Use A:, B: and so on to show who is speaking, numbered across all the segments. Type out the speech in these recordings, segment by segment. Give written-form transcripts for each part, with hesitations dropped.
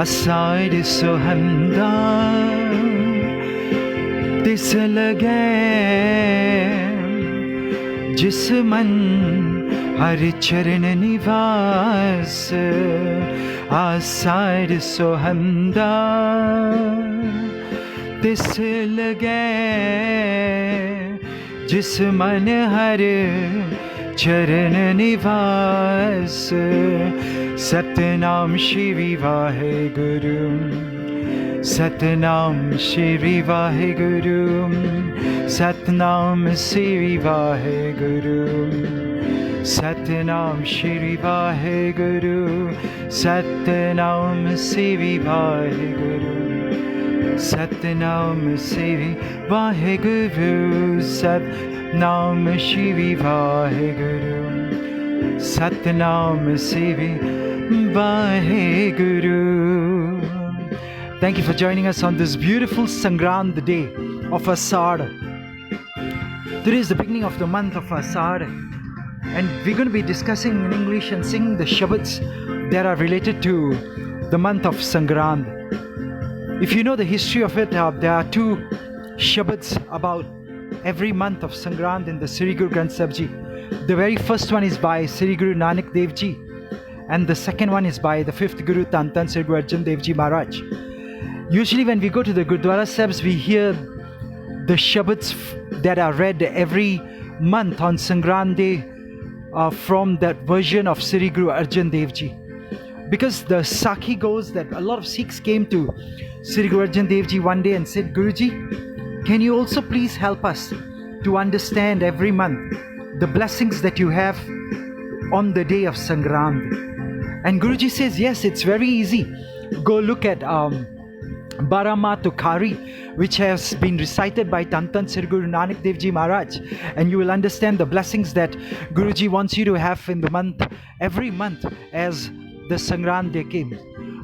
A: ਅਸਾਡ ਸੁਹੰਦਾ ਤਿਸ ਲਗੈ ਜਿਸ ਮਨ ਹਰਿ ਚਰਨ ਨਿਵਾਸ ਅਸਾਡ ਸੁਹੰਦਾ ਤਿਸ ਲਗੈ ਜਿਸ ਮਨ ਹਰਿ ਚਰਨ ਨਿਵਾਸ Satnam Shri Waheguru Satnam Shri Waheguru Satnam Shri Waheguru Satnam Shri Waheguru Satnam Shri Waheguru Satnam Shri Waheguru Satnam Shri Waheguru Satnam Shri Waheguru Thank you for joining us on this beautiful Sangrand, the day of Asad. Today is the beginning of the month of Asad, and we're going to be discussing in English and singing the Shabads that are related to the month of Sangrand. If you know the history of it, there are two Shabads about every month of Sangrand in the Sri Guru Granth Sahib Ji. The very first one is by Sri Guru Nanak Dev Ji, and the second one is by the fifth Guru Dhan Dhan Sri Guru Arjan Dev Ji Maharaj. Usually when we go to the Gurdwara Sahibs, we hear the Shabads that are read every month on Sangrand Day from that version of Sri Guru Arjan Dev Ji. Because the Sakhi goes that a lot of Sikhs came to Sri Guru Arjan Dev Ji one day and said, Guruji, can you also please help us to understand every month the blessings that you have on the day of Sangrand? And Guruji says, yes, it's very easy. Go look at Barama Tukhari, which has been recited by Dhan Dhan Sri Guru Nanak Dev Ji Maharaj, and you will understand the blessings that Guruji wants you to have in the month, every month as the Sangrand Day came.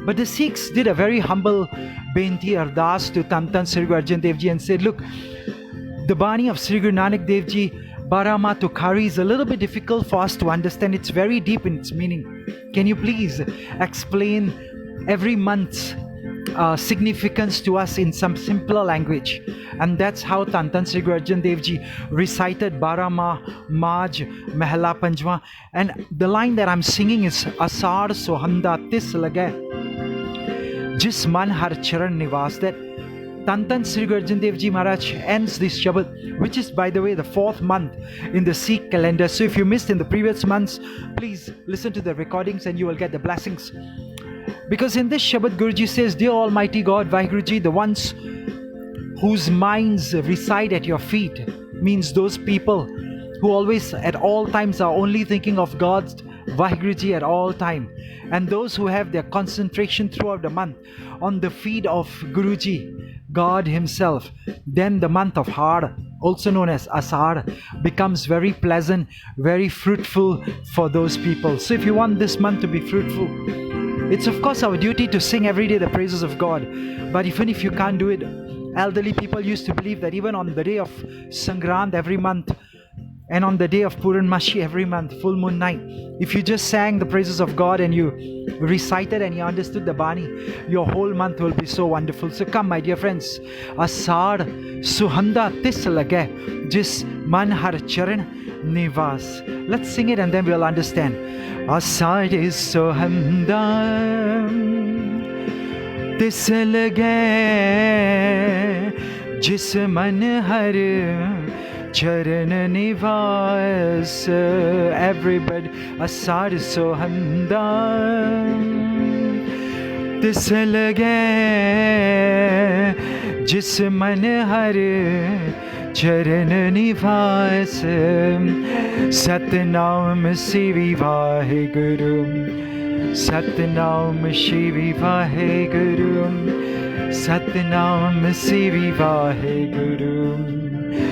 A: But the Sikhs did a very humble benti ardas to Dhan Dhan Sri Guru Arjan Dev Ji and said, look, the Bani of Sri Guru Nanak Dev Ji Barama Tukhari is a little bit difficult for us to understand. It's very deep in its meaning. Can you please explain every month's significance to us in some simpler language? And that's how Dhan Dhan Sri Guru Arjan Dev Ji recited Barama Maj Mahla Panjwa. And the line that I'm singing is Asad Sohanda Tis Lagay Jis Man Har Charan Nivas. That Dhan Dhan Sri Guru Arjan Dev Ji Maharaj ends this Shabad, which is, by the way, the 4th month in the Sikh calendar. So if you missed in the previous months, please listen to the recordings and you will get the blessings. Because in this Shabad, Guruji says, Dear Almighty God, Vaheguruji, the ones whose minds reside at your feet, means those people who always at all times are only thinking of God's Vaheguruji at all time, and those who have their concentration throughout the month on the feet of Guruji, God Himself, then the month of Har, also known as Asad, becomes very pleasant, very fruitful for those people. So if you want this month to be fruitful, it's of course our duty to sing every day the praises of God. But even if you can't do it, elderly people used to believe that even on the day of Sangrand every month, and on the day of Purnamashi every month, full moon night, if you just sang the praises of God and you recited and you understood the Bani, your whole month will be so wonderful. So come, my dear friends, Asad Suhanda Tis Lagay Jis Man Har Charan Nivas. Let's sing it and then we'll understand. Asad is Suhanda Tis Lagay Jis Man Har Charan Nivas. Everybody, Asad Sohanda Tis Lagay Jis Man Har Charan Nivas. Satnam Shri Vaheguru Satnam Shri Vaheguru Satnam Shri Vaheguru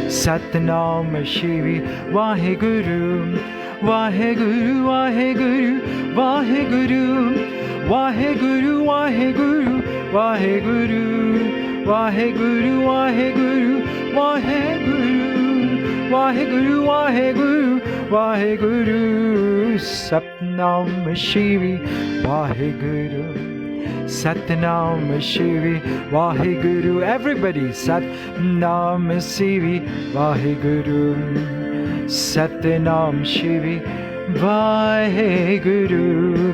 A: Satnam Shri Vaheguru Vaheguru Vaheguru Vaheguru Vaheguru Vaheguru Vaheguru Vaheguru Vaheguru Vaheguru Vaheguru Vaheguru Vaheguru Satnam Shri Vaheguru Satnam Shivi Vaheguru. Everybody, Satnam Shivi Vaheguru. Satnam Shivi Vaheguru.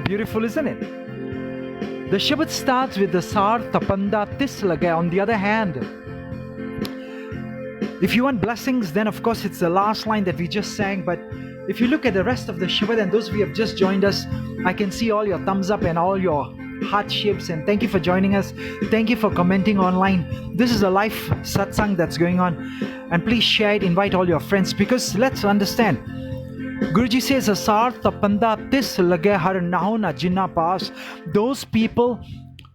A: Beautiful, isn't it? The Shabad starts with the Sar Tapanda Tis Lage. On the other hand, if you want blessings, then of course it's the last line that we just sang. But if you look at the rest of the Shabad, and those of you who have just joined us, I can see all your thumbs up and all your heart shapes, and thank you for joining us. Thank you for commenting online. This is a live satsang that's going on, and please share it, invite all your friends, because let's understand, Guruji says, Asar tapanda tis lage har nahona jinna paas. Those people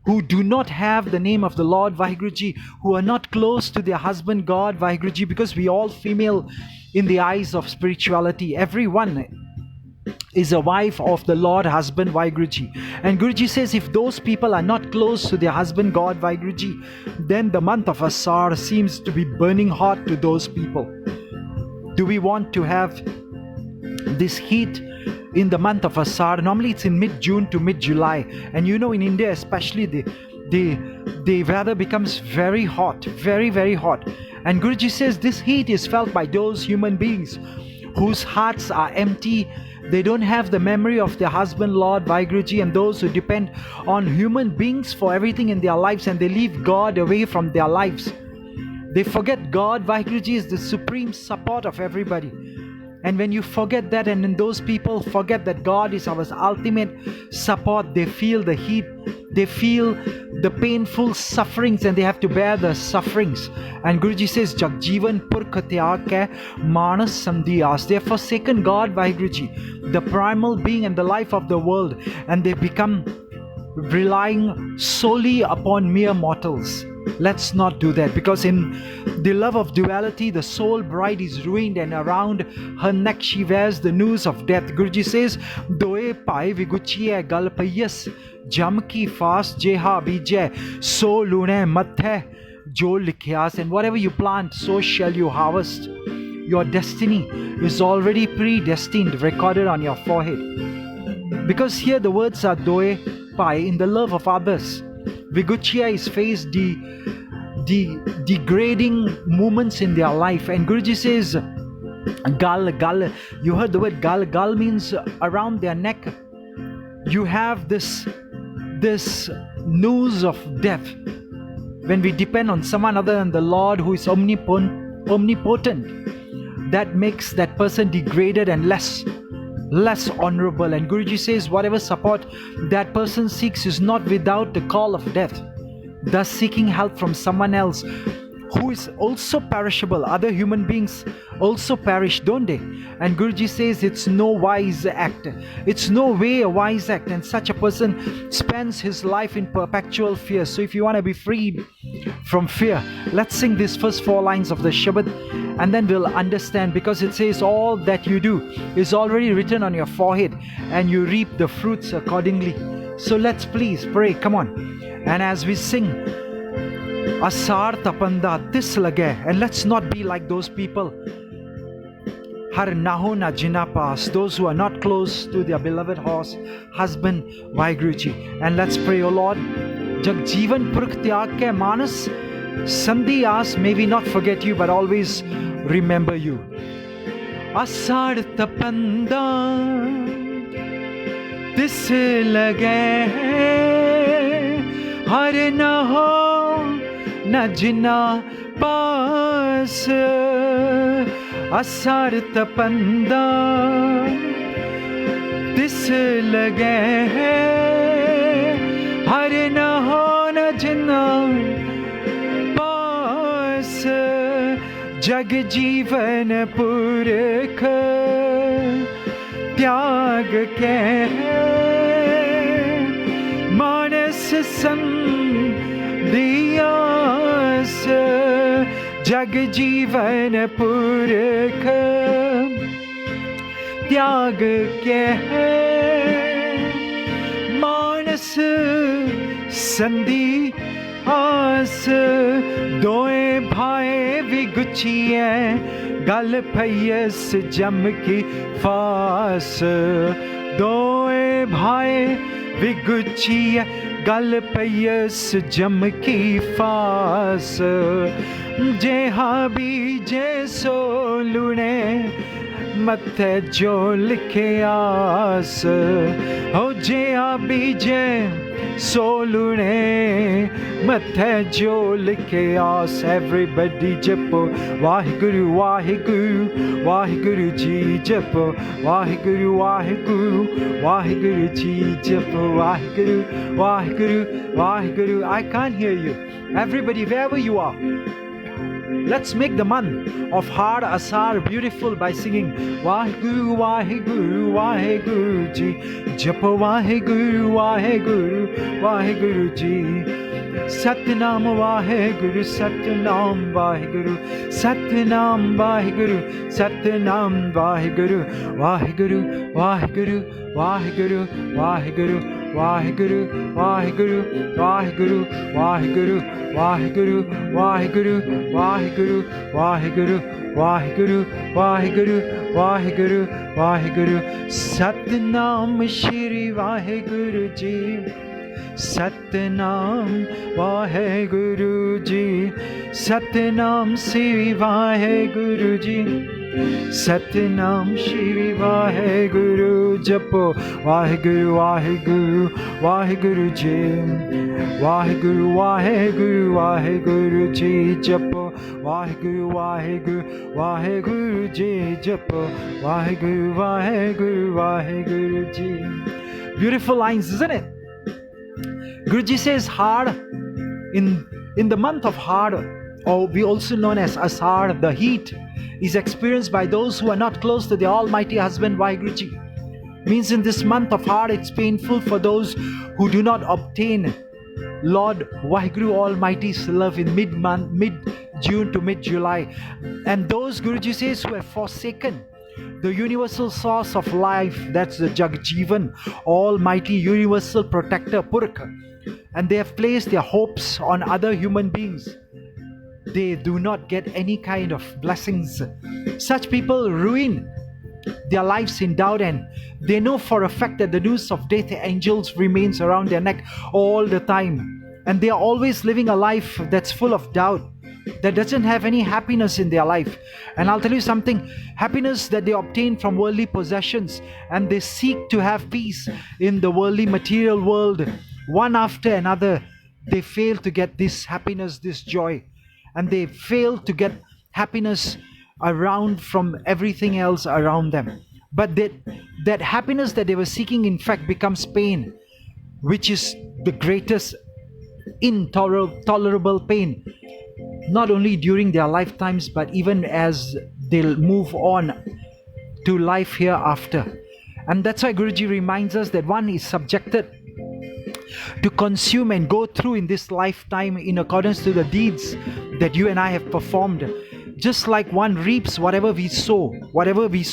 A: who do not have the name of the Lord Vaheguruji, who are not close to their husband God Vaheguruji, because we all female in the eyes of spirituality. Everyone is a wife of the Lord husband Vaheguruji. And Guruji says, if those people are not close to their husband God Vaheguruji, then the month of Asar seems to be burning hot to those people. Do we want to have this heat in the month of Asar? Normally it's in mid-June to mid-July, and you know, in India especially, the weather becomes very hot, very hot. And Guruji says this heat is felt by those human beings whose hearts are empty. They don't have the memory of their husband Lord Vaheguruji, and those who depend on human beings for everything in their lives, and they leave God away from their lives. They forget God Vaheguruji is the supreme support of everybody. And when you forget that, and then those people forget that God is our ultimate support, they feel the heat, they feel the painful sufferings, and they have to bear the sufferings. And Guruji says, Jagjivan Purkh tyag ke manas samdiyas. They have forsaken God Vaheguruji, the primal being and the life of the world, and they become relying solely upon mere mortals. Let's not do that, because in the love of duality, the soul bride is ruined, and around her neck she wears the noose of death. Guruji says, Doe pai viguchiye galpayas jamki fast jeha bijay so lune mathe jo likhyas. And whatever you plant, so shall you harvest. Your destiny is already predestined, recorded on your forehead. Because here the words are Doe pai, in the love of others. Viguchya is face the degrading moments in their life. And Guruji says, Gal. You heard the word Gal. Gal means around their neck. You have this noose of death. When we depend on someone other than the Lord who is omnipotent, that makes that person degraded and less honorable. And Guruji says, whatever support that person seeks is not without the call of death, thus seeking help from someone else who is also perishable. Other human beings also perish, don't they? And Guruji says it's no wise act. It's no way a wise act, and such a person spends his life in perpetual fear. So if you want to be freed from fear, let's sing these first 4 lines of the Shabad, and then we'll understand, because it says all that you do is already written on your forehead, and you reap the fruits accordingly. So let's please pray. Come on. And as we sing Asar tapanda tis lage, and let's not be like those people, har nahona jinna paas, those who are not close to their beloved husband Vaheguruji. And let's pray, O Lord, Jagjivan Purkh tyag ke manas samdiyas, may we not forget you but always remember you. Asar tapanda tis lage, har naho na jinna paas. Asar tapanda tis lage, har naho na jinna paas. Jag jeevan purkh त्याग के मानस संदियास जग जीवन पुरख त्याग के मानस संधि आस दोए भाई विगुचिए गल फैयस जम की फास दोए भाई विगुचिए गल पयस जम की फास जेहा बीजे सो लुणे मथे जो लिखे आस हो जेहा बीजे सो लुणे मथे जो लिखे आस everybody जपो वाहिगुरु वाहिगुरु वाहिगुरु जी जपो वाहिगुरु वाहिगुरु वाहिगुरु जी जपो Waheguru Waheguru Waheguru I can't hear you. Everybody, wherever you are, let's make the month of Har Asar beautiful by singing Waheguru Waheguru Waheguru Ji Japo Waheguru Waheguru Waheguru Ji Satnam Waheguru Satnam Waheguru Satnam Waheguru Satnam Waheguru Waheguru Waheguru Waheguru Waheguru Waheguru Waheguru Waheguru Waheguru Waheguru Waheguru Waheguru Waheguru Waheguru Waheguru Waheguru Waheguru Satnam Shri Waheguru Ji Satnam Waheguru Ji Satnam Shri Waheguru Ji Satnam Shri Waheguru Japo Waheguru Waheguru Waheguru Ji Waheguru Waheguru Waheguru Ji Japo Waheguru Waheguru Waheguru Ji Japo Waheguru Waheguru Waheguru Ji. Beautiful lines, isn't it? Guruji says Har in the month of Har, or we also known as Asar, the heat is experienced by those who are not close to the Almighty Husband Vaheguruji. Means in this month of Har, it's painful for those who do not obtain Lord Vaheguru Almighty's love in mid-June to mid-July. And those, Guruji says, who have forsaken the universal source of life, that's the Jagjivan, Almighty Universal Protector, Purkha, and they have placed their hopes on other human beings, they do not get any kind of blessings. Such people ruin their lives in doubt, and they know for a fact that the news of death angels remains around their neck all the time, and they are always living a life that's full of doubt, that doesn't have any happiness in their life. And I'll tell you something, happiness that they obtain from worldly possessions, and they seek to have peace in the worldly material world, one after another they fail to get this happiness, this joy, and they fail to get happiness around from everything else around them. But that happiness that they were seeking in fact becomes pain, which is the greatest intolerable pain, not only during their lifetimes but even as they'll move on to life hereafter. And that's why Guruji reminds us that one is subjected to consume and go through in this lifetime in accordance to the deeds that you and I have performed. Just like one reaps whatever we sow, whatever we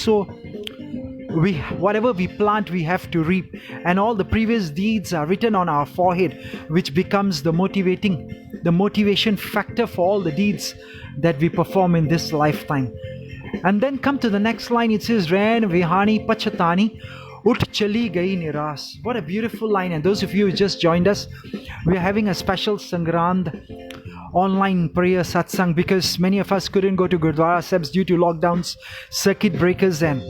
A: plant we have to reap, and all the previous deeds are written on our forehead, which becomes the motivation factor for all the deeds that we perform in this lifetime. And then come to the next line, it says Rain Vihani Pachatani Ut Chali Gai Niras. What a beautiful line. And those of you who just joined us, we are having a special Sangrand online prayer satsang, because many of us couldn't go to Gurdwara Sahibs due to lockdowns, circuit breakers, and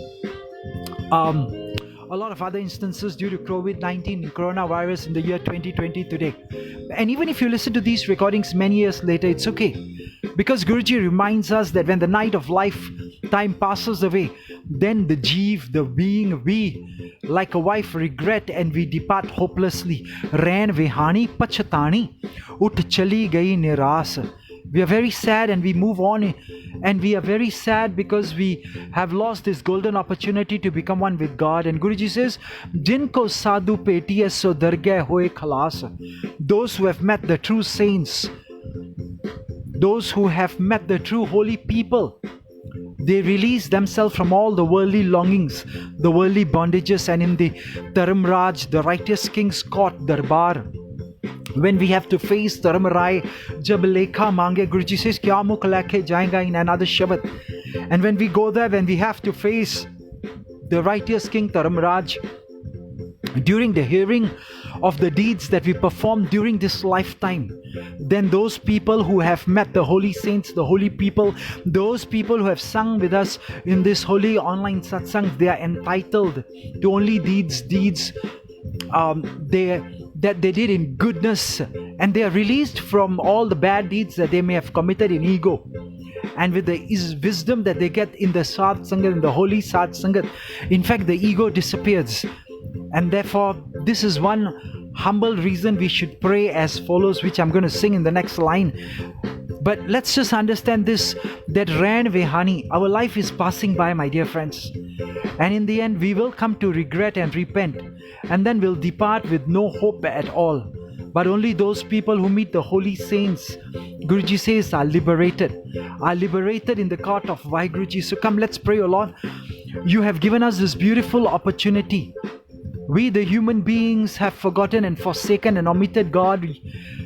A: a lot of other instances due to COVID-19 coronavirus in the year 2020 today. And even if you listen to these recordings many years later, it's okay, because Guruji reminds us that when the night of lifetime passes away, then the Jeev, the being, we like a wife regret and we depart hopelessly. Rain Vihani Pachatani Ut Chali Gai Niras. We are very sad and we move on, and we are very sad because we have lost this golden opportunity to become one with God. And Guruji says, Jinko sadhu petiye so dargah hoye khalas. Those who have met the true saints, those who have met the true holy people, they release themselves from all the worldly longings, the worldly bondages, and in the Dharamraj, the righteous king's court, Darbar, when we have to face Dharmarai, Jab Lekha Mange, Guruji says, Kya mukh lekhe jayega, in another Shabad. And when we go there, when we have to face the righteous king Dharmaraj, during the hearing of the deeds that we perform during this lifetime, then those people who have met the holy saints, the holy people, those people who have sung with us in this holy online satsang, they are entitled to only deeds that they did in goodness, and they are released from all the bad deeds that they may have committed in ego. And with the wisdom that they get in the Sad Sangat, in the holy Sad Sangat, in fact the ego disappears. And therefore this is one humble reason we should pray as follows, which I'm going to sing in the next line. But let's just understand this, that Ran Vehani, our life is passing by, my dear friends, and in the end we will come to regret and repent, and then we'll depart with no hope at all. But only those people who meet the holy saints, Guruji says, are liberated in the court of Vaheguruji. So come, let's pray, O Lord. You have given us this beautiful opportunity. We, the human beings, have forgotten and forsaken and omitted, God,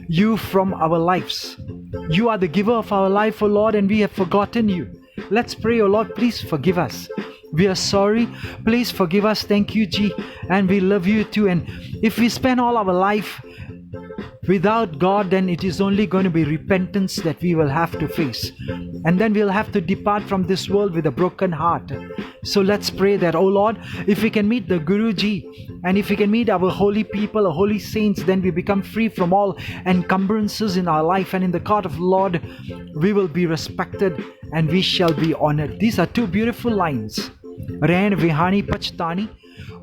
A: you from our lives. You are the giver of our life, O Lord, and we have forgotten you. Let's pray, O Lord, please forgive us. We are sorry. Please forgive us. Thank you, Ji. And we love you too. And if we spend all our life without God, then it is only going to be repentance that we will have to face. And then we'll have to depart from this world with a broken heart. So let's pray that, oh Lord, if we can meet the Guruji, and if we can meet our holy people, our holy saints, then we become free from all encumbrances in our life. And in the court of the Lord, we will be respected and we shall be honored. These are two beautiful lines. Rain Vihani Pachhtani,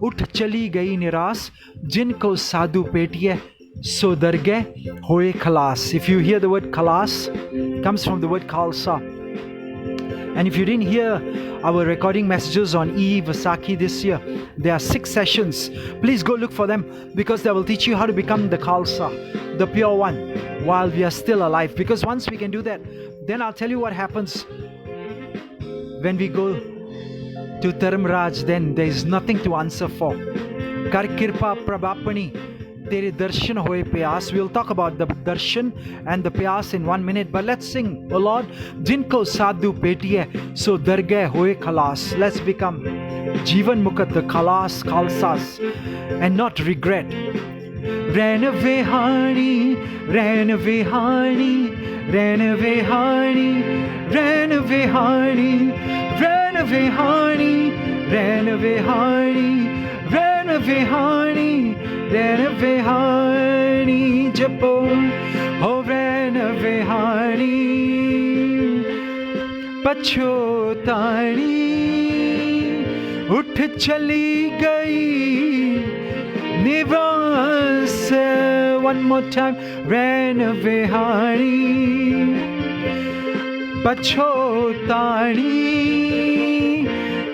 A: Ut Chali Gai Niras, Jinko Sadhu Petiye, So Darge Hoye Khalas. If you hear the word Khalas, comes from the word Khalsa. And if you didn't hear our recording messages on Vaisakhi this year, there are 6 sessions. Please go look for them, because they will teach you how to become the Khalsa, the pure one, while we are still alive. Because once we can do that, then I'll tell you what happens when we go to Dharamraj. Then there is nothing to answer for. Kar Kirpa Prabhapani, Tere darshan hoye pyas. We'll talk about the darshan and the pyas in 1 minute. But let's sing, O Lord, Jinko sadhu petiye, so darge hoye khalas. Let's become Jivan Mukat, the khalas, khalsas, and not regret. Ran Vehani, Ran Vehani, Ran Vehani, Ran Vehani, Ran Vehani, Ran Vehani, Ran Vehani, Ran Vehani, Japo, oh Ran Vehani, Pachotani, Ut Chali Gai Nivas. One more time, Ran Vehani, Pachotani,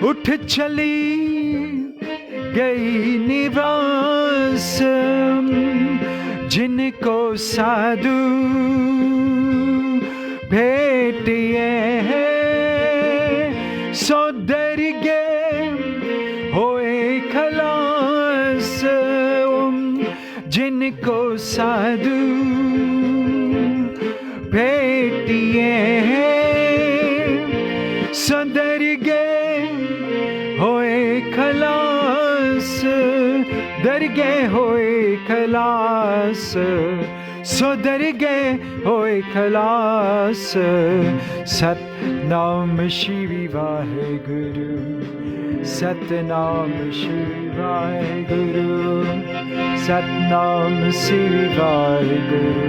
A: Ut Chali Gai Nivas, Jinko Sadhu Petiye, So Darge Hoye Khalas, Jinko Sadhu Petiye, So Darge Hoye Khalas, Darge hoye khalas, so darge hoye khalas. Satnam Shri Vaheguru, Satnam Shri Vaheguru, Satnam Shri Vaheguru,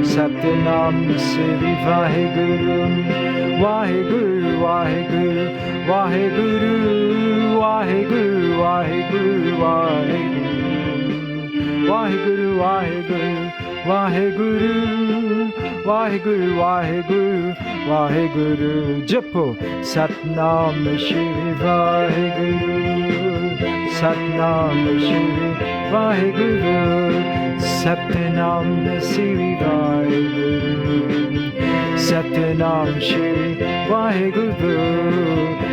A: Satnam Shri Vaheguru, Vaheguru, Vaheguru, Vaheguru, Vaheguru, Vaheguru, Vaheguru, Vaheguru, Vaheguru, Vaheguru, Vaheguru, Vaheguru, Japo, Satnam Shri Vaheguru, Satnam Shri Vaheguru, Satnam Shri Vaheguru, Satnam Shri Vaheguru,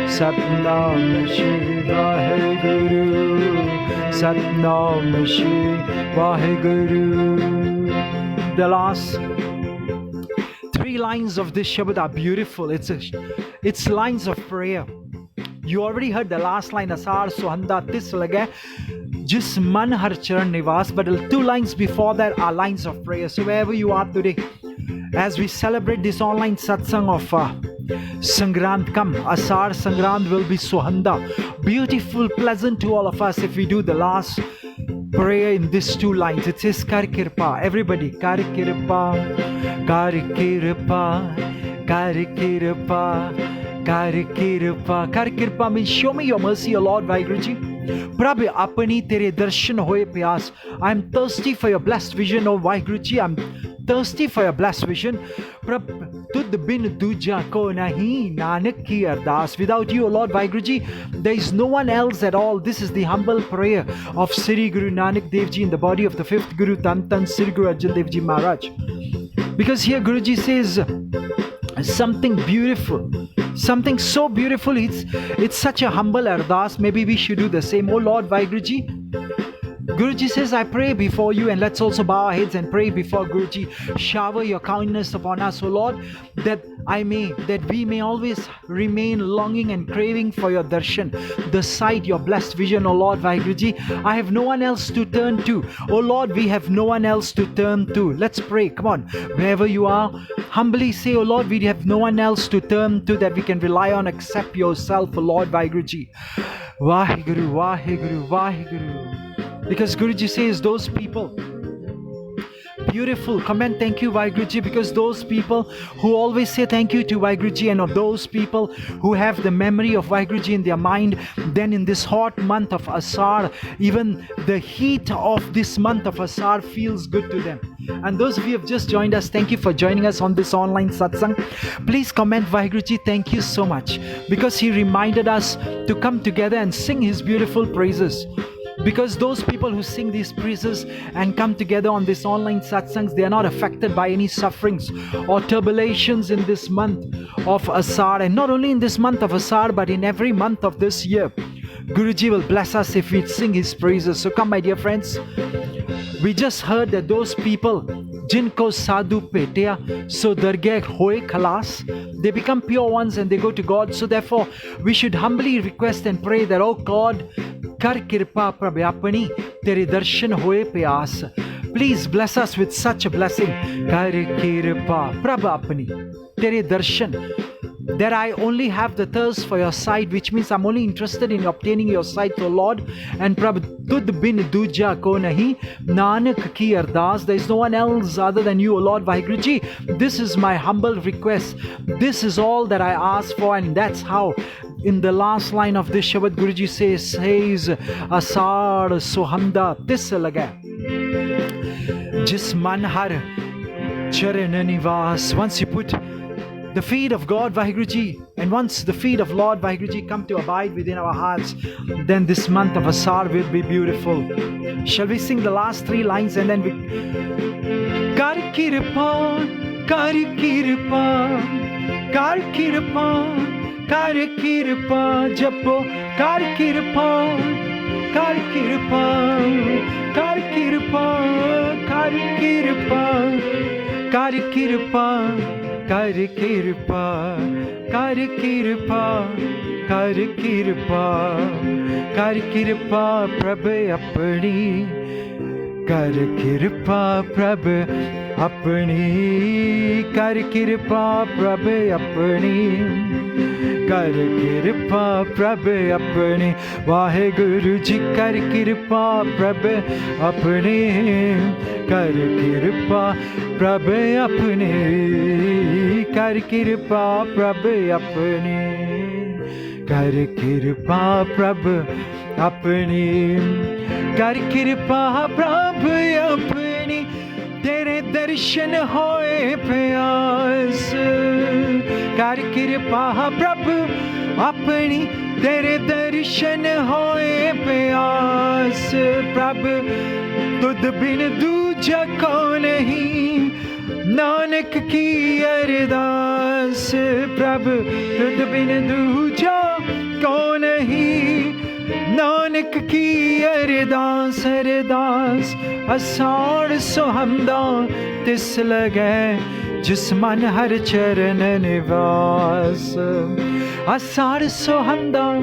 A: Satnam Shri Vaheguru, Satnam Shri Vaheguru. The last 3 lines of this Shabad are beautiful. It's lines of prayer. You already heard the last line, Asar Suhanda Tis Lage. Jis man har charan nivas. But 2 lines before that are lines of prayer. So wherever you are today, as we celebrate this online satsang of Sangrand, come, Asar Sangrand will be Sohanda. Beautiful, pleasant to all of us if we do the last prayer in these 2 lines. It says Kar Kirpa. Everybody, Kar Kirpa, Kar Kirpa, Kar Kirpa, Kar Kirpa. Kar Kirpa means show me your mercy, O Lord Vaheguruji. Prabhu apani tere darshan hoye pyas. I am thirsty for your blessed vision, O Vaheguruji. I am thirsty for your blessed vision. Prabhu, tud bin duja ko nahi, Nanak ki ardas. Without you, O Lord Vaheguruji, there is no one else at all. This is the humble prayer of Sri Guru Nanak Dev Ji in the body of the 5th Guru, Tan Tan Sri Guru Arjan Dev Ji Maharaj. Because here Guruji says something beautiful, something so beautiful. It's such a humble ardas. Maybe we should do the same. Oh Lord Vaheguruji, Guruji says, I pray before you, and let's also bow our heads and pray before Guruji. Shower your kindness upon us, O Lord, that we may always remain longing and craving for your darshan, the sight, your blessed vision, O Lord Vaheguruji. I have no one else to turn to. O Lord, we have no one else to turn to. Let's pray. Come on, wherever you are, humbly say, O Lord, we have no one else to turn to that we can rely on except yourself, O Lord Vaheguruji. Vaheguru, Vaheguru, Vaheguru. Because Guruji says those people, beautiful comment, thank you Vaheguruji, because those people who always say thank you to Vaheguruji, and of those people who have the memory of Vaheguruji in their mind, then in this hot month of Asar, even the heat of this month of Asar feels good to them. And those of you who have just joined us, thank you for joining us on this online satsang. Please comment, Vaheguruji, thank you so much, because he reminded us to come together and sing his beautiful praises. Because those people who sing these praises and come together on this online satsangs, they are not affected by any sufferings or turbulations in this month of Asar. And not only in this month of Asar, but in every month of this year, Guruji will bless us if we sing his praises. So come, my dear friends, we just heard that those people, Jinko sadhu petya, so dargeh hoye khalas, they become pure ones and they go to God. So therefore, we should humbly request and pray that, oh God, Kar Kirpa Prabhu apani tere darshan hoye pyas. Please bless us with such a blessing. Kar Kirpa Prabhu apani tere darshan. That I only have the thirst for your sight, which means I'm only interested in obtaining your sight, O Lord. And Prabhu, tud bin duja ko nahi, Nanak ki ardas. There is no one else other than you, O Lord Vaheguruji. This is my humble request. This is all that I ask for, and that's how in the last line of this Shabad Guruji says Asar Sohanda tis laga. Jis man har charan nivas. Once you put the feet of God Vaheguruji, and once the feet of Lord Vaheguruji come to abide within our hearts, then this month of Asar will be beautiful. Shall we sing the last 3 lines and then we Kar Kirpa, Kar Kirpa, Kar Kirpa, Kar Kirpa, Japo, Kar Kirpa, Kar Kirpa, Kar Kirpa, Kar Kirpa, Kar Kirpa, Kar Kirpa, Kar Kirpa, Kar Kirpa, Kar Kirpa Prabhu apani, Kar Kirpa Prabhu apani, Kar Kirpa Prabhu apani, Kar Kirpa Prabhu apani, Vaheguruji Kar Kirpa Prabhu apani, Kar Kirpa Prabhu apani, Kar Kirpa Prabhu apani, Kar Kirpa Prabhu apani, Kar Kirpa Prabhu apani, Tere darshan hoye pyas. Kar Kirpa Prabhu apani, Tere darshan hoye pyas. Prabhu, tud bin duja ko nahi, Nanak ki ardas. Prabhu, tud bin duja ko nahi, Nanak ki ardas. Ardas Asar Sohanda tis lagay, Jis man har charan nivas. Asar Sohanda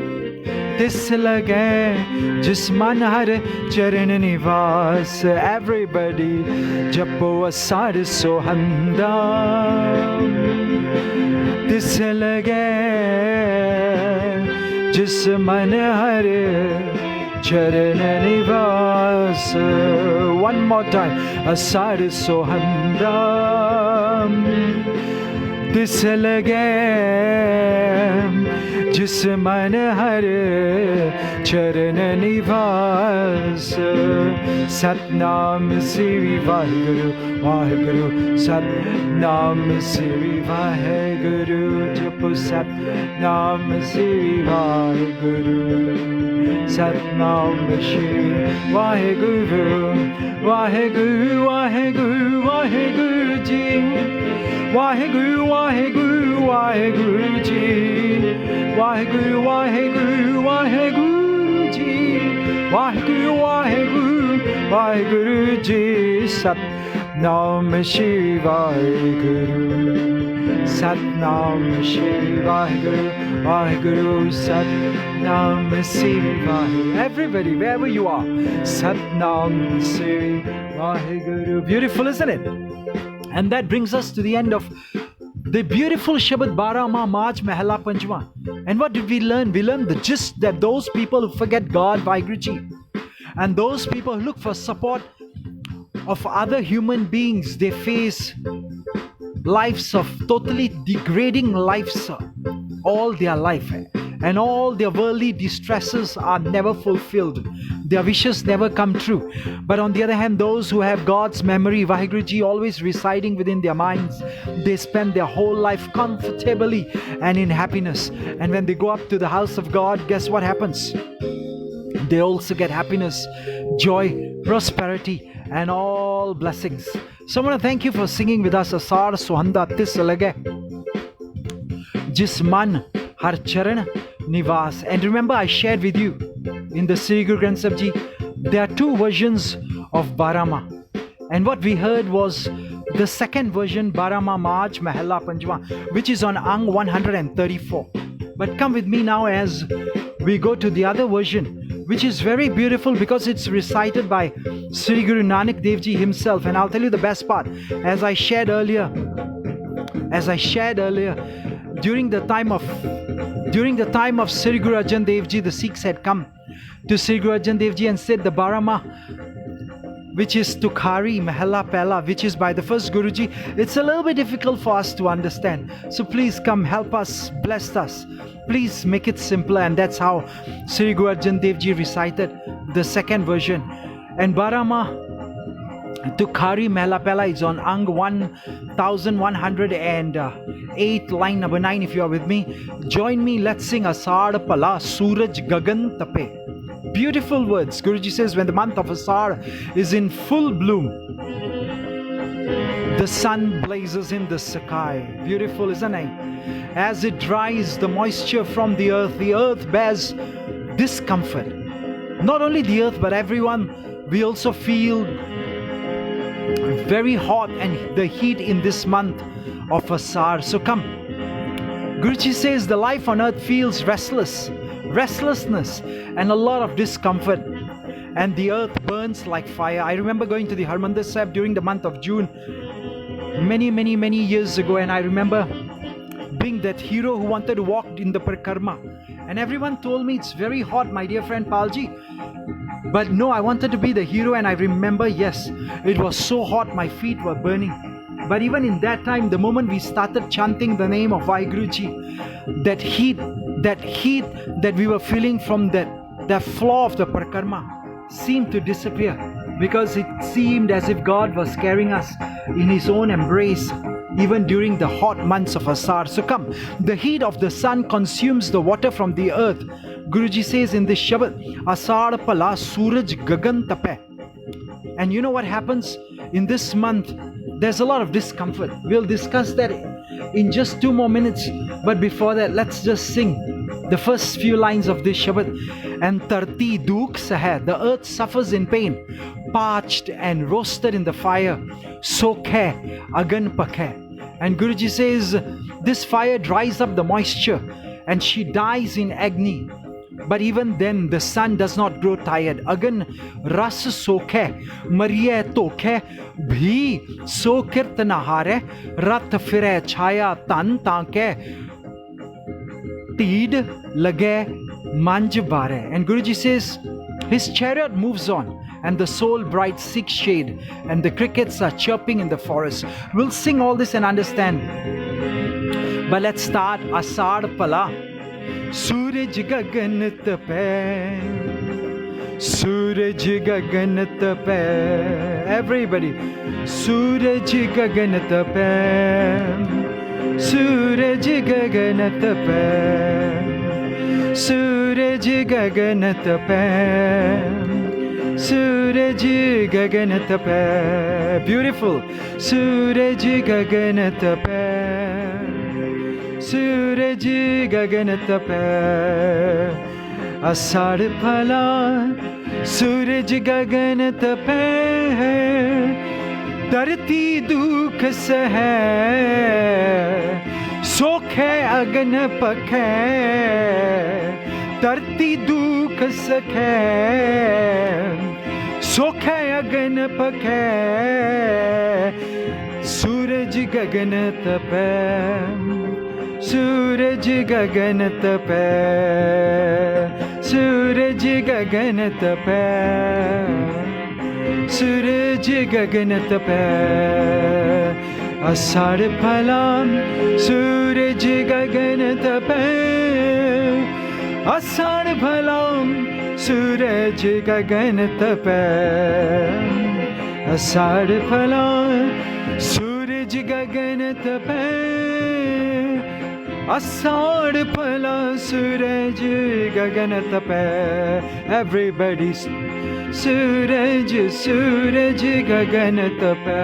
A: तिस लगे जिस मन हर चरण निवास. Everybody जपो असार सोहंदा तिस लगे जिस मन हर चरण निवास. One more time. असार सोहंदा तिस लगे जिस मन हर चरण निवास. सतनाम श्री वाहिगुरु वाहिगुरु सतनाम श्री वाहिगुरु जपो Satnam Shri Waheguru Satnam Shri Waheguru Waheguru Waheguru Waheguru ji Waheguru Waheguru Waheguru ji Waheguru Waheguru Waheguru ji Waheguru Waheguru Waheguru ji. Satnam Shri Waheguru Satnam Shri Waheguru Waheguru Satnam Shri Waheguru. Everybody, wherever you are, Satnam Sri Vaheguru. Beautiful, isn't it? And that brings us to the end of the beautiful Shabad Barama March Mahela Panchma. And what did we learn? We learned the gist that those people who forget God, Vaheguruji, and those people who look for support of other human beings, they face lives of totally degrading lives all their life, and all their worldly distresses are never fulfilled. Their wishes never come true. But on the other hand, those who have God's memory, Vaheguruji, always residing within their minds, they spend their whole life comfortably and in happiness. And when they go up to the house of God, guess what happens? They also get happiness, joy, prosperity, and all blessings. So I want to thank you for singing with us. Asar Sohanda Tis Lage Jis Man Har Charan Nivas. And remember, I shared with you in the Sri Guru Granth Sahib Ji, there are two versions of Barama. And what we heard was the second version, Barama March Mahela Panchma, which is on Ang 134. But come with me now as we go to the other version, which is very beautiful because it's recited by Sri Guru Nanak Dev Ji himself. And I'll tell you the best part. As I shared earlier, during the time of Sri Guru Arjan Dev Ji, the Sikhs had come to Sri Guru Arjan Dev Ji and said the Barama, which is Tukhari Mahela Pehla, which is by the first Guruji, it's a little bit difficult for us to understand. So please come, help us, bless us. Please make it simpler. And that's how Sri Guru Arjan Dev Ji recited the second version. And Barama Tukhari Mahela Pehla is on Ang 1108, line number 9. If you are with me, join me, let's sing Asar Pala Suraj Gagan Tape. Beautiful words. Guruji says when the month of Asar is in full bloom, the sun blazes in the sky. Beautiful, isn't it? As it dries the moisture from the earth bears discomfort. Not only the earth, but everyone, we also feel very hot and the heat in this month of Asar. So come. Guruji says the life on earth feels restlessness and a lot of discomfort, and the earth burns like fire. I remember going to the Harmandir Sahib during the month of June many years ago, and I remember being that hero who wanted to walk in the Parikrama, and everyone told me it's very hot, my dear friend Palji. But no, I wanted to be the hero, and I remember, yes, it was so hot, my feet were burning. But even in that time, the moment we started chanting the name of Vaheguruji, that heat that we were feeling from that floor of the Parikrama seemed to disappear, because it seemed as if God was carrying us in His own embrace, even during the hot months of Asar. So come, the heat of the sun consumes the water from the earth. Guruji says in this Shabad, Asar Pala Suraj Gagan Tape. And you know what happens in this month? There's a lot of discomfort. We'll discuss that in just 2 more minutes. But before that, let's just sing the first few lines of this Shabad. And Tarti Duk Sahe, the earth suffers in pain, parched and roasted in the fire. Sokhe Agan Pakhe. And Guruji says, this fire dries up the moisture and she dies in agony. but even then the sun does not grow tired. Agan ras sokhe, mariye tokhe, bhi sokirt nahare, rat fire chaya tan tanke, teed lage manj bare. And Guruji says, his chariot moves on, and the soul bright seeks shade, and the crickets are chirping in the forest. We'll sing all this and understand. But let's start Asad Pala. Suraj gagan tape, Suraj gagan tape. Everybody, Suraj gagan tape, Suraj gagan tape, Suraj gagan tape, Suraj gagan tape. Beautiful. Suraj gagan tape, Suraj gagan tape. Asad phala, Suraj gagan tape. धरती दुख सहे, सोखे अगन पखे. धरती दुख सखे, सोखे अगन पखे. सूरज गगन तपे, सूरज गगन तपे, सूरज गगन तपे, सूरज गगन तपे. आषाढ़ फला, सूरज गगन तपे. आषाढ़ फला, सूरज गगन तपे. आषाढ़ फला, सूरज गगन तपे. आषाढ़ फला, सूरज गगन तपे. Everybody, सूरज सूरज गगन तपे,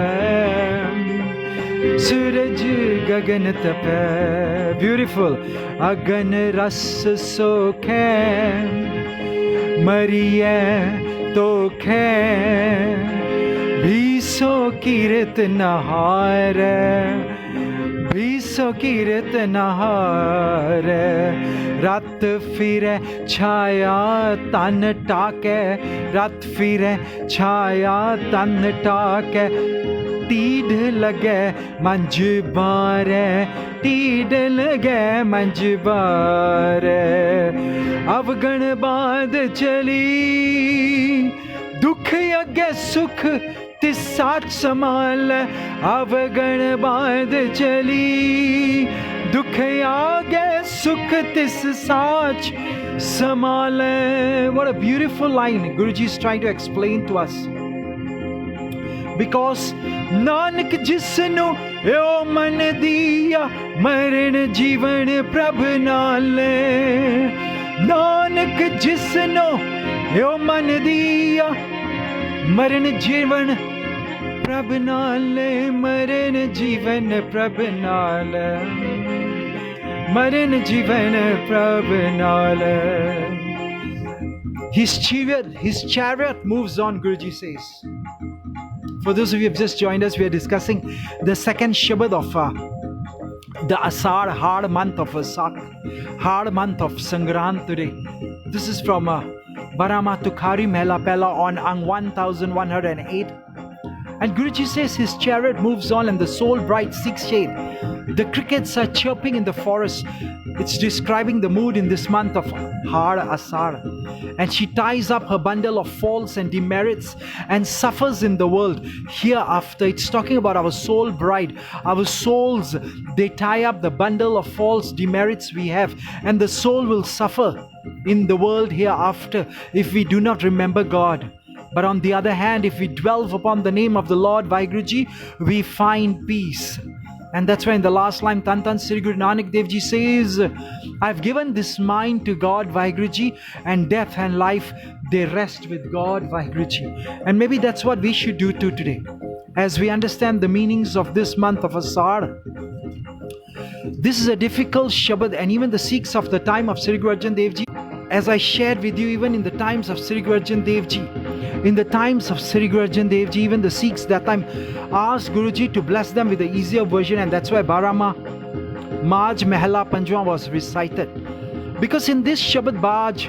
A: सूरज गगन तपे. Beautiful. अगन रस सोखे, मरिए तोखे, भीसो कीरत नहारे, भीसो कीरत नहारे. रात फिरे छाया तन टाके, रात फिरे छाया तन टाके. तीड लगे मंज बारे, तीड लगे मंज बारे. अवगण बाद चली, दुख अगे सुख तिस साथ समाल. अवगण बाद चली, दुख आगे सुख तिस साच समाल. What a beautiful line Guruji is trying to explain to us. Because Nanak जिसनु यो मन दिया, मरण जीवन प्रभ नाले. नानक जिसनु यो मन दिया, मरण जीवन प्रभ नाले. मरण जीवन प्रभ नाले, मरण जीवन प्रभ नाले. His chariot moves on, Guruji says. For those of you who have just joined us, we are discussing the second Shabad of the Asad, hard month of Asad, hard month of Sangrant today. This is from Barama Tukhari Mehla Pehla on Ang 1108. And Guruji says his chariot moves on and the soul bright seeks shade. The crickets are chirping in the forest. It's describing the mood in this month of Har Asar. And she ties up her bundle of faults and demerits and suffers in the world hereafter. It's talking about our soul bride. Our souls, they tie up the bundle of false demerits we have, and the soul will suffer in the world hereafter if we do not remember God. But on the other hand, if we dwell upon the name of the Lord Vaheguruji, we find peace. And that's why in the last line, Tan Tan Sri Guru Nanak Dev Ji says, I've given this mind to God Vaheguruji, and death and life, they rest with God Vaheguruji. And maybe that's what we should do too today, as we understand the meanings of this month of Asar. This is a difficult Shabad, and even the Sikhs of the time of Sri Guru Arjan Dev Ji, as I shared with you, even in the times of Sri Guru Arjan Dev Ji, in the times of Sri Guru Arjan Dev Ji, even the Sikhs that time asked Guruji to bless them with the easier version, and that's why Barama Maj Mehla Panjwa was recited. Because in this Shabad Baj,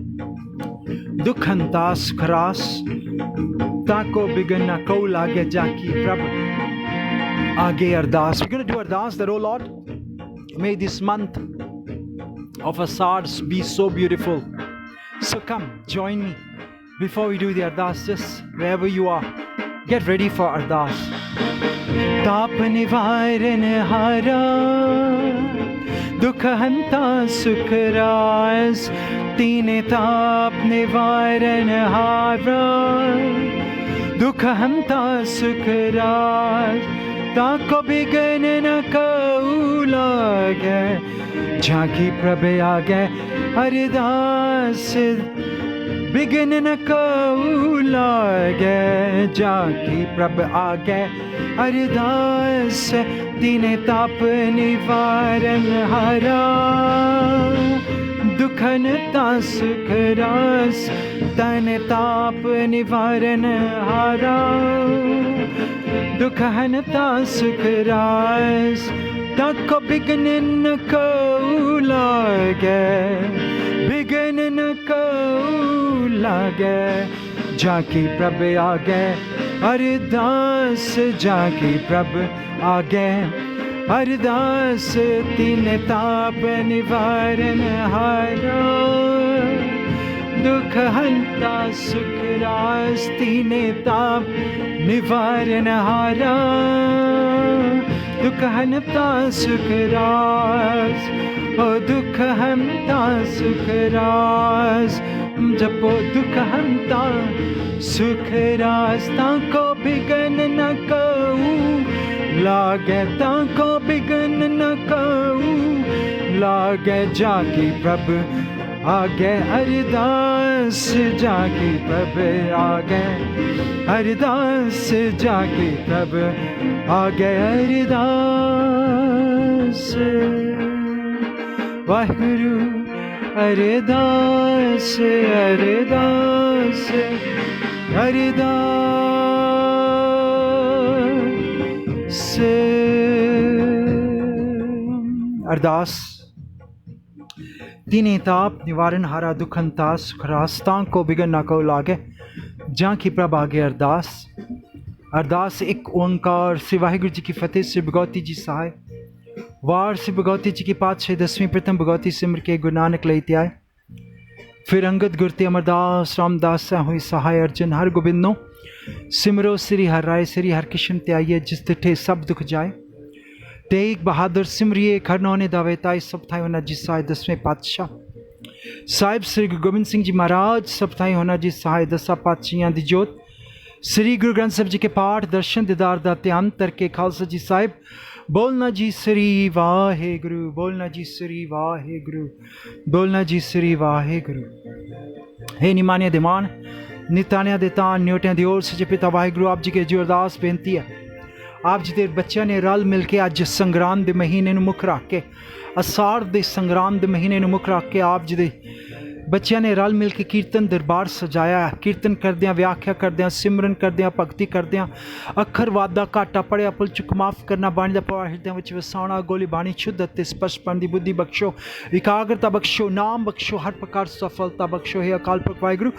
A: दुख हंता सुख रास ताको begin ना को लागे जाकी प्रभ आगे अरदास. We're going to do ardas that, oh Lord, may this month of Asad be so beautiful. So come, join me before we do the ardas. Just wherever you are, get ready for ardas. ताप निवारण हारा दुख हंता सुख रास तीने ताप निवारण हारा दुख हंता सुख रास ताको बिगन न कऊ लागे झांकी प्रभ आगे अरदास बिगन न कऊ लागे झांकी प्रभ आगे अरदास तीने ताप निवारण हारा दुखन ता सुख रास तन ताप निवारण हारा दुखन ता सुख रास ताको बिगन न कऊ लागे बिगन न कऊ लागे झांकी प्रभ आगे अरदास झांकी प्रभ आगे अरदास तीन ताप निवारण हारा दुख हंता सुख रास तीने ताप निवारण हारा दुख हंता सुख रास ओ दुख हंता सुख रास जपो दुख हंता सुख रास ताको बिगन न कऊ लागे ताको बिगन न कऊ लागे जाकी प्रभ आगे अरदास जाकी प्रभ आगे अरदास जाकी प्रभ आगे अरदास वाहिगुरु अरदास अरदास अरदास तीने ताप निवारण हारा दुखंता सुखरास्तां को बिगन ना को लागे जहाँ की प्रभ आगे अरदास अरदास एक ओंकार श्री वाहिगुरु जी की फतेह श्री भगवती जी सहाय वार श्री भगवती जी की पातशाही 10वीं प्रथम भगवती सिमर के गुरु नानक लैते आए फिर अंगद गुरते अमरदास रामदास हुई सहाय अर्जन हर गोबिंदो सिमरो श्री हर राय श्री हर किशन ते आइए जिस तिठे सब दुख जाए तेग बहादुर सिमरिए खरनौने दावेताई सब थाई होना जी सहाय 10वें पातशाह साहिब श्री गुरु गोबिंद सिंह जी महाराज सब थाई होना जी सहाय 10 पातशाहियां दी जोत श्री गुरु ग्रंथ साहिब जी के पाठ दर्शन दीदार दा ध्यान तरके खालसा जी साहिब बोलना जी श्री वाहे गुरु बोलना जी श्री वाहे गुरु बोलना जी श्री वाहे गुरु हे निमानिया दिमान नितानिया दे तान न्योटिया दी ओर सच्चे पिता वाहे गुरु आप जी के जी अरदास बेनती है आप जी दे बच्चों ने रल मिल के अज संग्राम के महीने मुख रख के असार दे संग्राम के महीने मुख रख के आप जी दे बच्चों ने रल मिल के कीर्तन दरबार सजाया कीर्तन करदियां व्याख्या करदियां सिमरन करदियां भगती करदियां अखर वादा घाटा पढ़िया पुल चुक माफ करना बाणी दा पवा हृदय विच वसाउणा गोली बाणी शुद्ध ते स्पष्टपन दी बुद्धि बख्शो एकाग्रता बख्शो नाम बख्शो हर प्रकार सफलता बख्शो हे अकाल पुरख वाहिगुरु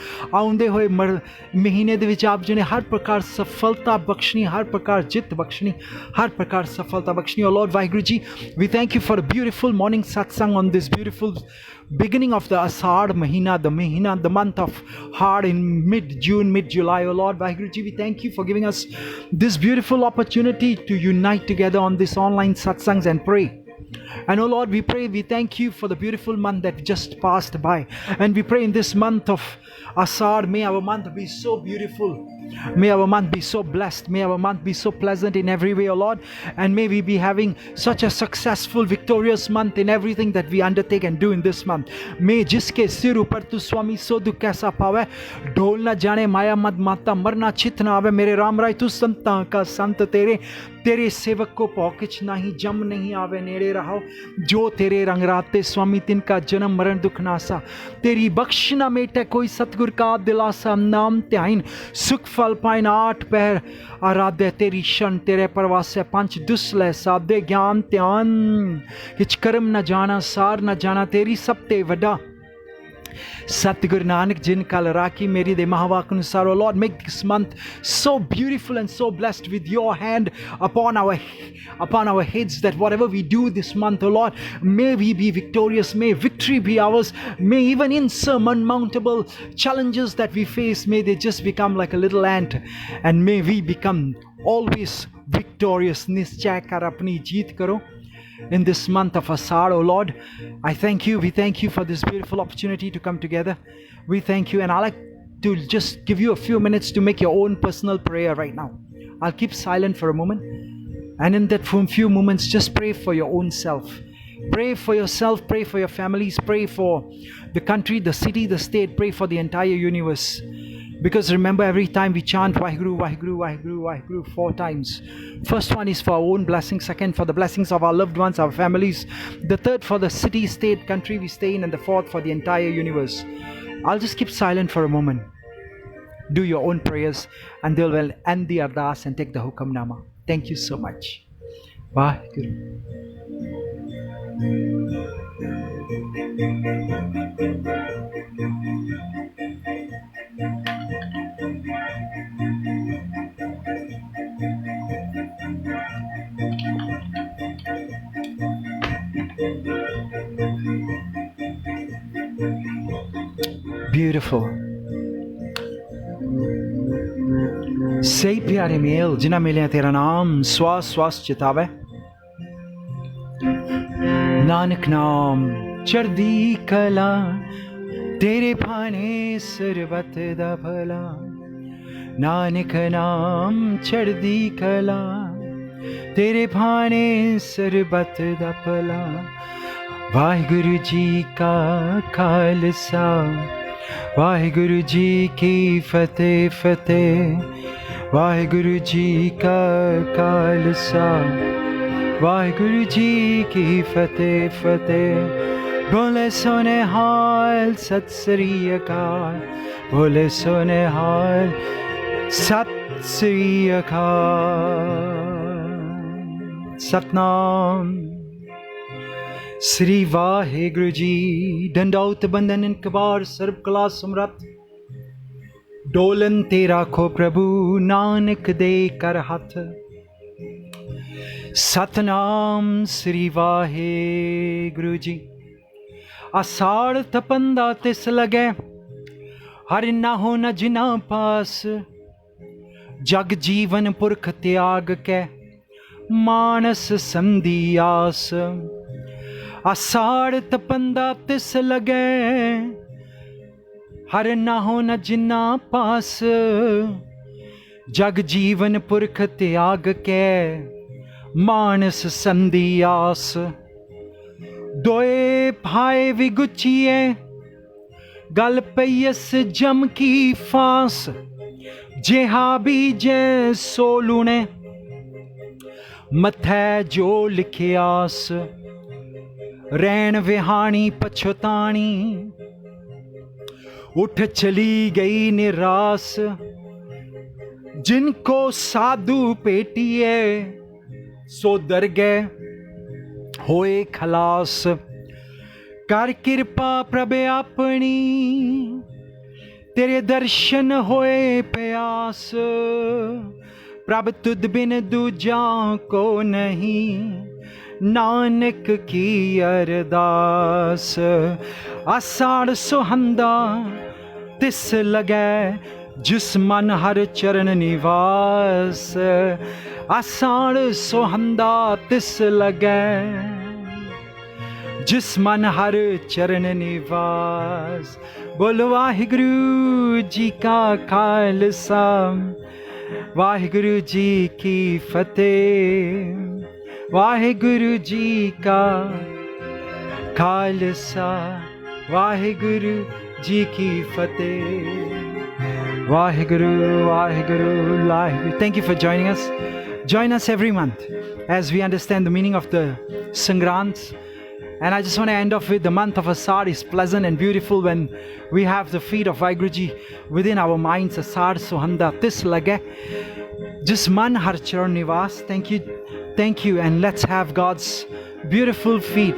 A: आउंदे होए महीने दे विच आप जी ने हर प्रकार सफलता बख्शनी हर प्रकार जित बख्शनी हर प्रकार सफलता बख्शनी O lord Waheguru ji we thank you for a beautiful morning satsang on this beautiful beginning of the Asad Mahina, the month of Had in mid-June, mid-July. Oh Lord, Vaheguru Ji, we thank you for giving us this beautiful opportunity to unite together on this online satsangs and pray. And oh Lord, we pray, we thank you for the beautiful month that just passed by. And we pray in this month of Asad, may our month be so beautiful. May our month be so blessed. May our month be so pleasant in every way, O Lord. And may we be having such a successful, victorious month in everything that we undertake and do in this month. May जिसके सिर ऊपर तू स्वामी सो दुख कैसा पावे ढोल न जाने माया मद माता मरना चित न आवे मेरे राम राय तू संता का संत तेरे सेवक को पौकिच नहीं जम नहीं आवे नेड़े रहो जो तेरे रंग राते स्वामी तिनका जन्म मरण दुख नासा तेरी बख्श न मेटे कोई सतगुर का दिलासा नाम त्याइन सुख फल पाइन 8 पैर आराध्य तेरी शन तेरे प्रवासे 5 दुस्लह साधे ज्ञान ध्यान किच कर्म न जाना सार न जाना तेरी सब ते वड्डा Satguru Nanak Jin Kal Rakhi Meri De Mahavakanusar. Oh Lord, make this month so beautiful and so blessed with your hand upon our heads, that whatever we do this month, oh Lord, may we be victorious, may victory be ours, may even insurmountable challenges that we face, may they just become like a little ant, and may we become always victorious. Nischay kar apni jeet karo. In this month of Asad, oh Lord, I thank you. We thank you for this beautiful opportunity to come together. We thank you, and I'd like to just give you a few minutes to make your own personal prayer right now. I'll keep silent for a moment, and in that few moments, just pray for your own self. Pray for yourself, pray for your families, pray for the country, the city, the state, pray for the entire universe. Because remember, every time we chant Vaheguru, Vaheguru, Vaheguru, Vaheguru 4 times. First one is for our own blessings. Second, for the blessings of our loved ones, our families. The third, for the city, state, country we stay in. And the fourth, for the entire universe. I'll just keep silent for a moment. Do your own prayers, and they'll end the ardas and take the Hukamnama. Thank you so much. Vaheguru. Beautiful. Say pyare male, jina milya tera naam, swas swas chitawe. Nanak naam, chardi kala, tere phane sarbat da bhala. Nanak naam, chardi kala, tere phane sarbat da bhala. Vaheguru ji ka khalsa, Vaheguru ji ki fateh fateh. Vaheguru ji ka khalsa, Vaheguru ji ki fateh fateh. Bole sone hal sat sri akal, Bole sone hal sat sri akal. Satnam Sri Vaheguru Ji, Dandaut Bandhan Kabar Sarb Kala Samrat. Dolan te rakho Prabhu, Nanak de kar hath. Satnam Sri Vaheguru Ji. Asad tapanda tis lage, Har na ho na jina paas. Jag jeevan purkh tyag ke, Manas sandhi aas. Asad tapanda tis lage, Har na ho na jinna paas. Jag jeevan purkh tyag ke, Manas sandhi aas. Doe bhai viguchiye, Gal payas jam ki faas. Jeha bije so lune, Mathe jo likhyas. रैन विहानी पछतानी, उठ चली गई निरास. जिनको साधु पेटिए, सो दर गए होए खलास. कर कृपा प्रभे अपनी, तेरे दर्शन होए प्यास. प्रभ तुद बिन दूजा को नहीं, नानक की अरदास. आषाढ़ सुहंदा तिस लगे, जिस मन हर चरण निवास. आषाढ़ सुहंदा तिस लगे, जिस मन हर चरण निवास. बोलो वाहिगुरु जी का खालसा, वाहिगुरु जी की फतेह. वाहिगुरु जी का खालसा, वाहिगुरु जी की फतेह. Vaheguru, Vaheguru, Vaheguru. Thank you for joining us. Join us every month as we understand the meaning of the Sangrants. And I just want to end off with the month of Asad is pleasant and beautiful when we have the feet of Vaheguruji within our minds. Asad Suhanda Tis Lage. Just Man Har Charan Nivas. Thank you, and let's have God's beautiful feet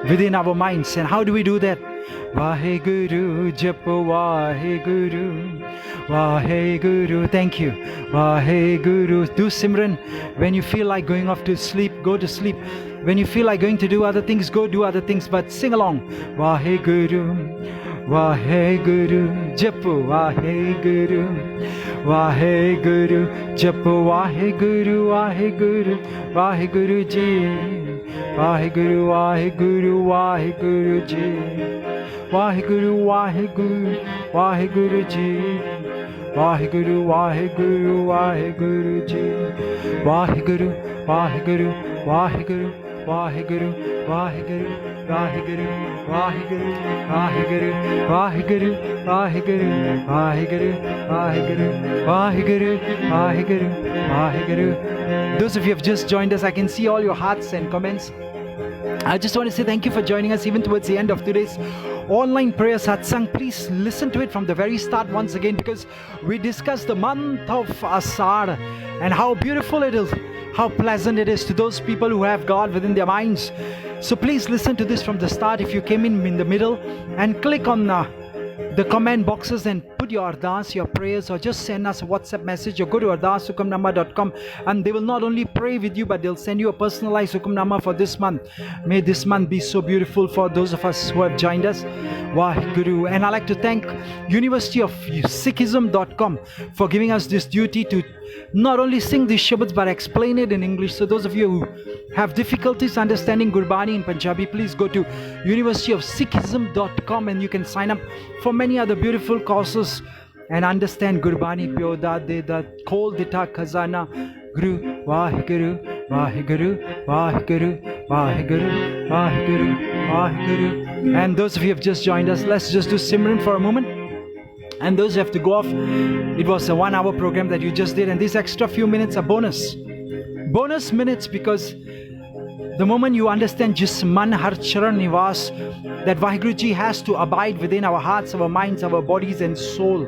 A: within our minds. And how do we do that? Vaheguru, Japo Vaheguru, Vaheguru. Thank you. Vaheguru. Do Simran. When you feel like going off to sleep, go to sleep. When you feel like going to do other things, go do other things, but sing along. Vaheguru, Vaheguru, Japo Vaheguru, Vaheguru, Japo Vaheguru, Vaheguru, Vaheguru Ji, Vaheguru, Vaheguru, Vaheguru Ji, Vaheguru, Vaheguru, Vaheguru Ji, Vaheguru, Vaheguru, Vaheguru Ji, Vaheguru, Vaheguru, Vaheguru, Vaheguru, Vaheguru, Vaheguru, Vaheguru, Vaheguru, Vaheguru, Vaheguru, Vaheguru, Vaheguru, Vaheguru, Vaheguru, Vaheguru. Those of you who have just joined us, I can see all your hearts and comments. I just want to say thank you for joining us even towards the end of today's online prayer satsang. Please listen to it from the very start once again, because we discussed the month of Asad and how beautiful it is, how pleasant it is to those people who have God within their minds. So please listen to this from the start. If you came in the middle, and click on the comment boxes and put your ardas, your prayers, or just send us a WhatsApp message, or go to ardashukamnama.com, and they will not only pray with you, but they'll send you a personalized hukamnama for this month. May this month be so beautiful for those of us who have joined us. Vaheguru. And I'd like to thank University of Sikhism.com for giving us this duty to not only sing these Shabads but explain it in English. So those of you who have difficulties understanding Gurbani in Punjabi, please go to University of Sikhism.com and you can sign up for many other beautiful courses and understand Gurbani. Pyoda Deda Kol Dita Khazana Guru Vaheguru, Vaheguru, Vaheguru, Vaheguru, Vaheguru, Vaheguru. And those of you who have just joined us, let's just do Simran for a moment. And those who have to go off, it was a 1 hour program that you just did, and these extra few minutes are bonus minutes, because the moment you understand Jisman Har Charan Nivas, that Vaheguruji has to abide within our hearts, our minds, our bodies and soul,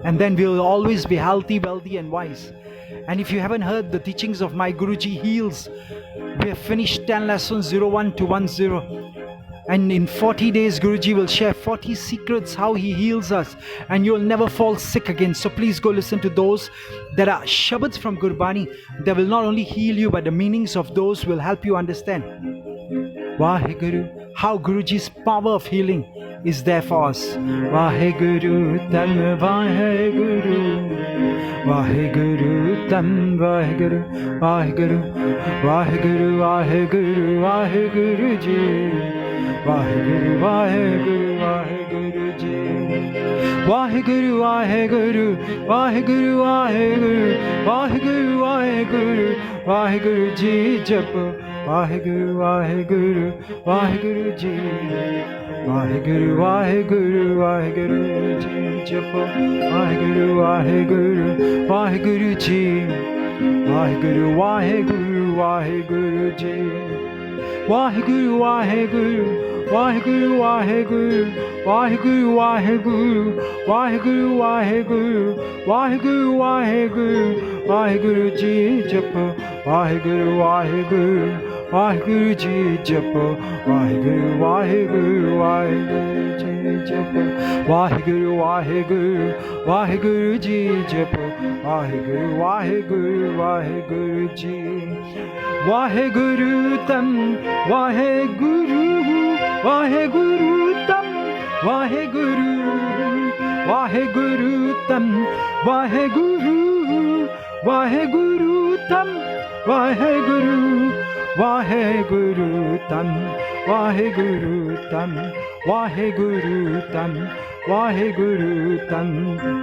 A: and then we'll always be healthy, wealthy and wise. And if you haven't heard the teachings of my Guruji Heals, we have finished 10 lessons 01 to 10. And in 40 days, Guruji will share 40 secrets how he heals us, and you'll never fall sick again. So please go listen to those. There are Shabads from Gurbani that will not only heal you, but the meanings of those will help you understand Vaheguru, how Guruji's power of healing is there for us. Vaheguru Tam Vaheguru, Vaheguru Tam Vaheguru, Vaheguru, Vaheguru, Vaheguru, Vaheguru Ji. Vaheguru, Vaheguru, Vaheguru Ji. Vaheguru, Vaheguru, Vaheguru, Vaheguru, Vaheguru, Vaheguru, Vaheguru Ji Japo. Vaheguru, Vaheguru, Vaheguru Ji. Vaheguru, Vaheguru, Vaheguru Ji Japo. Vaheguru, Vaheguru, Vaheguru Ji. Vaheguru, Vaheguru, Vaheguru Ji. Vaheguru, Vaheguru, Vaheguru, Vaheguru, Vaheguru, Vaheguru, Vaheguru, Vaheguru, Vaheguru, Vaheguru, Vaheguru Ji Japo. Vaheguru, Vaheguru, Vaheguru Ji Japo. Vaheguru, Vaheguru, Vaheguru Ji Japo. Vaheguru, Vaheguru, Vaheguru Ji Japo. Vaheguru, Vaheguru, Vaheguru Ji. Vaheguru Tam Vaheguru, Vaheguru Tam Vaheguru, Vaheguru Tam Vaheguru, Vaheguru Tam Vaheguru, Vaheguru Tam Vaheguru Tam Vaheguru Tam Vaheguru Tam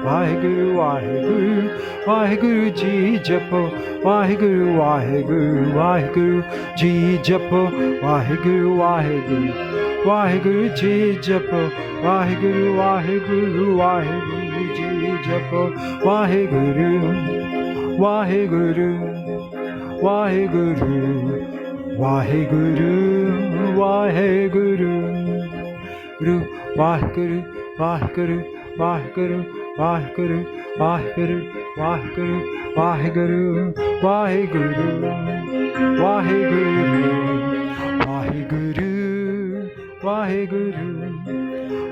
A: Vaheguru, Vaheguru, Vaheguru Ji Japo. Vaheguru, Vaheguru, Vaheguru Ji Japo. Vaheguru, Vaheguru, Vaheguru Ji Japo. Vaheguru, Vaheguru, Vaheguru Ji Japo. Vaheguru, Vaheguru, Vaheguru, Vaheguru, Vaheguru, Vaheguru, Vaheguru, Vaheguru, Vaheguru, Vaheguru, Vaheguru, Vaheguru, Vaheguru, Vaheguru, Vaheguru, Vaheguru,